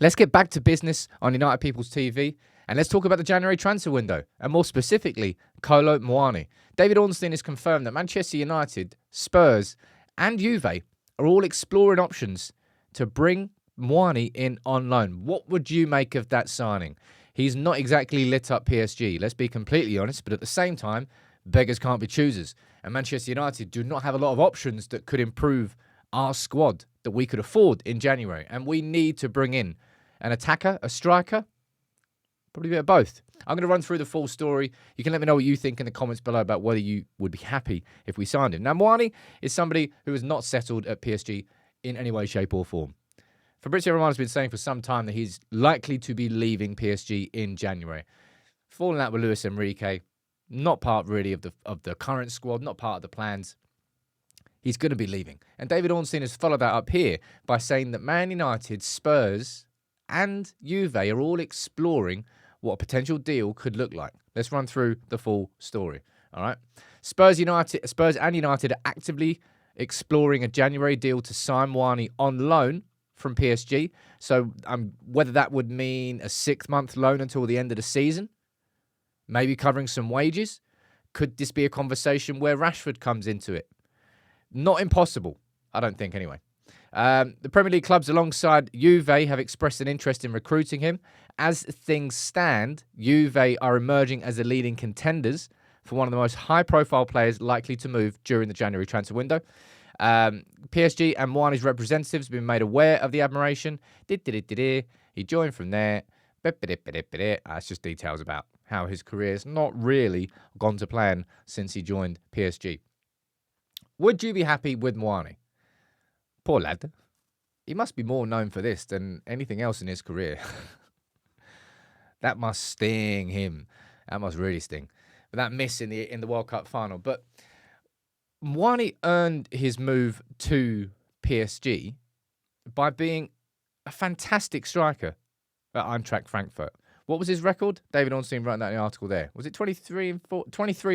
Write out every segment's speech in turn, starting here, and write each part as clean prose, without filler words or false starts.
Let's get back to business on United People's TV, and let's talk about the January transfer window, and more specifically, Kolo Muani. David Ornstein has confirmed that Manchester United, Spurs, and Juve are all exploring options to bring Muani in on loan. What would you make of that signing? He's not exactly lit up PSG, let's be completely honest, but at the same time, beggars can't be choosers. And Manchester United do not have a lot of options that could improve our squad that we could afford in January. And we need to bring in an attacker, a striker, probably a bit of both. I'm going to run through the full story. You can let me know what you think in the comments below about whether you would be happy if we signed him. Now, Muani is somebody who has not settled at PSG in any way, shape or form. Fabrizio Romano's been saying for some time that he's likely to be leaving PSG in January. Falling out with Luis Enrique, not part really of the current squad, not part of the plans. He's going to be leaving. And David Ornstein has followed that up here by saying that Man United, Spurs, and Juve are all exploring what a potential deal could look like. Let's run through the full story. All right. Spurs and United are actively exploring a January deal to sign Muani on loan from PSG. So whether that would mean a 6-month loan until the end of the season, maybe covering some wages. Could this be a conversation where Rashford comes into it? Not impossible, I don't think anyway. The Premier League clubs alongside Juve have expressed an interest in recruiting him. As things stand, Juve are emerging as the leading contenders for one of the most high-profile players likely to move during the January transfer window. PSG and Muani's representatives have been made aware of the admiration. He joined from there. That's just details about how his career's not really gone to plan since he joined PSG. Would you be happy with Muani? Poor lad. He must be more known for this than anything else in his career. That must sting him. That must really sting. But that miss in the World Cup final. But Muani earned his move to PSG by being a fantastic striker at Eintracht Frankfurt. What was his record? David Ornstein wrote that in the article there. Was it 23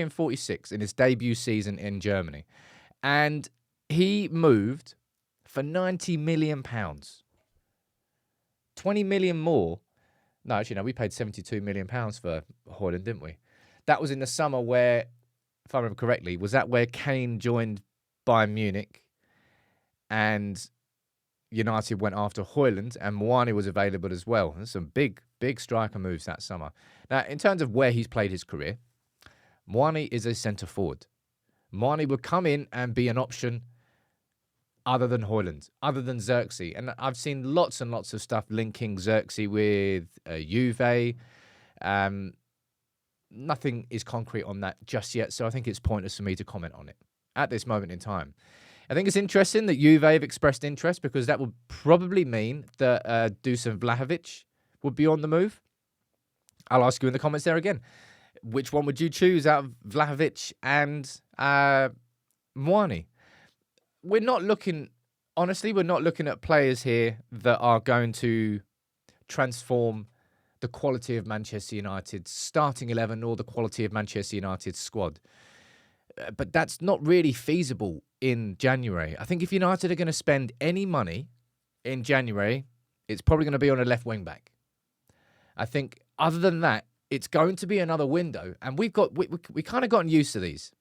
and 46 in his debut season in Germany? And he moved for £90 million. 20 million more. No, actually, no, we paid £72 million for Højlund, didn't we? That was in the summer where, if I remember correctly, was that where Kane joined Bayern Munich and United went after Højlund and Muani was available as well. There's some big striker moves that summer. Now, in terms of where he's played his career, Muani is a centre forward. Muani would come in and be an option other than Højlund, other than Xerxes. And I've seen lots and lots of stuff linking Xerxes with Juve. Nothing is concrete on that just yet, so I think it's pointless for me to comment on it at this moment in time. I think it's interesting that Juve have expressed interest because that would probably mean that Dusan Vlahovic would be on the move. I'll ask you in the comments there again. Which one would you choose out of Vlahovic and Muani? We're not looking at players here that are going to transform the quality of Manchester United's starting 11 or the quality of Manchester United's squad. But that's not really feasible in January. I think if United are going to spend any money in January, it's probably going to be on a left wing back. I think other than that, it's going to be another window. And we kind of gotten used to these.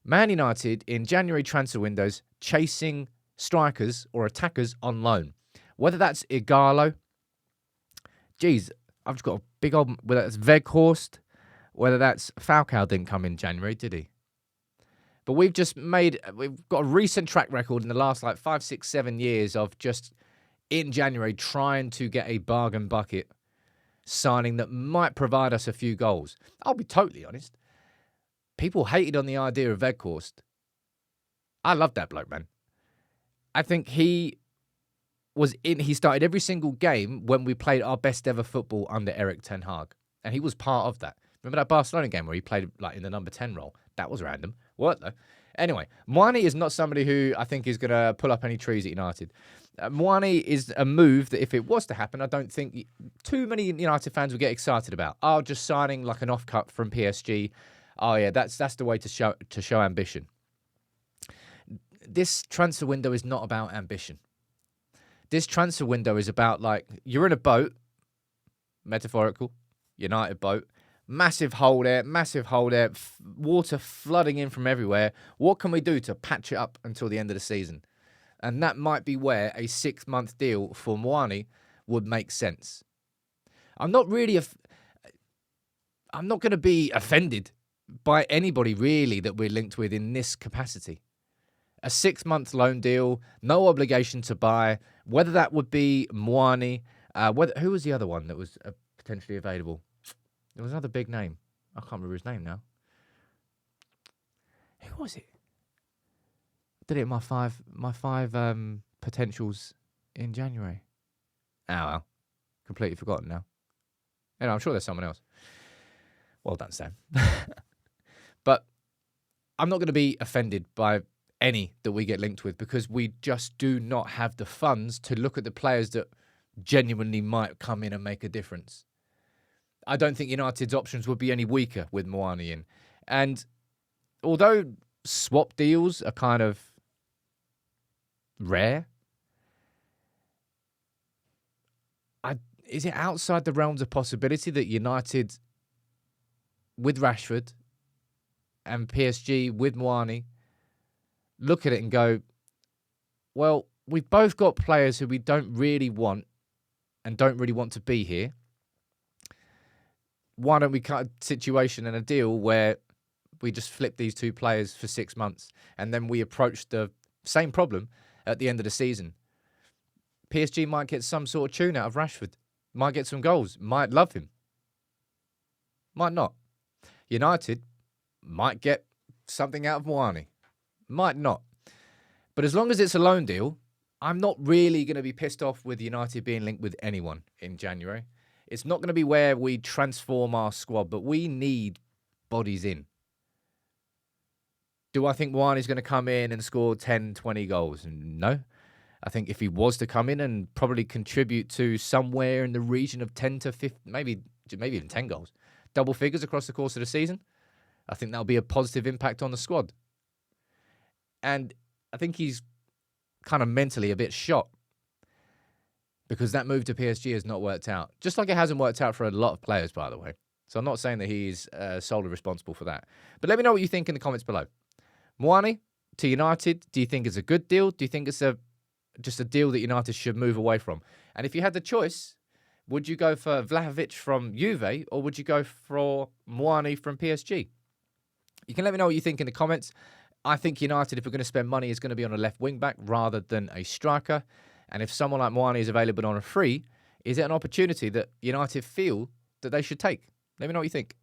Man United in January transfer windows chasing strikers or attackers on loan. Whether that's Igalo, geez, I've just got a big old, whether that's Weghorst, whether that's Falcao didn't come in January, did he? But we've got a recent track record in the last 5, 6, 7 years of just in January trying to get a bargain bucket signing that might provide us a few goals. I'll be totally honest. People hated on the idea of Weghorst. I love that bloke, man. I think he started every single game when we played our best ever football under Erik ten Hag. And he was part of that. Remember that Barcelona game where he played in the number 10 role? That was random. What though? Anyway, Muani is not somebody who I think is going to pull up any trees at United. Muani is a move that if it was to happen, I don't think too many United fans would get excited about. Oh, just signing like an off-cut from PSG. Oh yeah, that's the way to show ambition. This transfer window is not about ambition. This transfer window is about, like, you're in a boat, metaphorical, United boat, massive hole there, water flooding in from everywhere. What can we do to patch it up until the end of the season? And that might be where a 6-month deal for Muani would make sense. I'm not going to be offended by anybody really that we're linked with in this capacity. A 6-month loan deal, no obligation to buy. Whether that would be Muani, who was the other one that was potentially available? There was another big name. I can't remember his name now. Who was it? Did it in my five potentials in January. Oh well, completely forgotten now. And I'm sure there's someone else. Well done, Sam. But I'm not going to be offended by any that we get linked with, because we just do not have the funds to look at the players that genuinely might come in and make a difference. I don't think United's options would be any weaker with Muani in. And although swap deals are kind of rare, is it outside the realms of possibility that United with Rashford and PSG with Muani look at it and go, well, we've both got players who we don't really want and don't really want to be here. Why don't we cut a situation and a deal where we just flip these two players for 6 months and then we approach the same problem at the end of the season? PSG might get some sort of tune out of Rashford, might get some goals, might love him, might not. United might get something out of Muani, might not. But as long as it's a loan deal, I'm not really going to be pissed off with United being linked with anyone in January. It's not going to be where we transform our squad, but we need bodies in. Do I think Muani's going to come in and score 10, 20 goals? No. I think if he was to come in and probably contribute to somewhere in the region of 10 to 15, maybe even 10 goals, double figures across the course of the season, I think that'll be a positive impact on the squad. And I think he's kind of mentally a bit shot because that move to PSG has not worked out. Just like it hasn't worked out for a lot of players, by the way. So I'm not saying that he's solely responsible for that. But let me know what you think in the comments below. Muani to United, do you think it's a good deal? Do you think it's just a deal that United should move away from? And if you had the choice, would you go for Vlahovic from Juve or would you go for Muani from PSG? You can let me know what you think in the comments. I think United, if we're going to spend money, is going to be on a left wing back rather than a striker. And if someone like Muani is available on a free, is it an opportunity that United feel that they should take? Let me know what you think.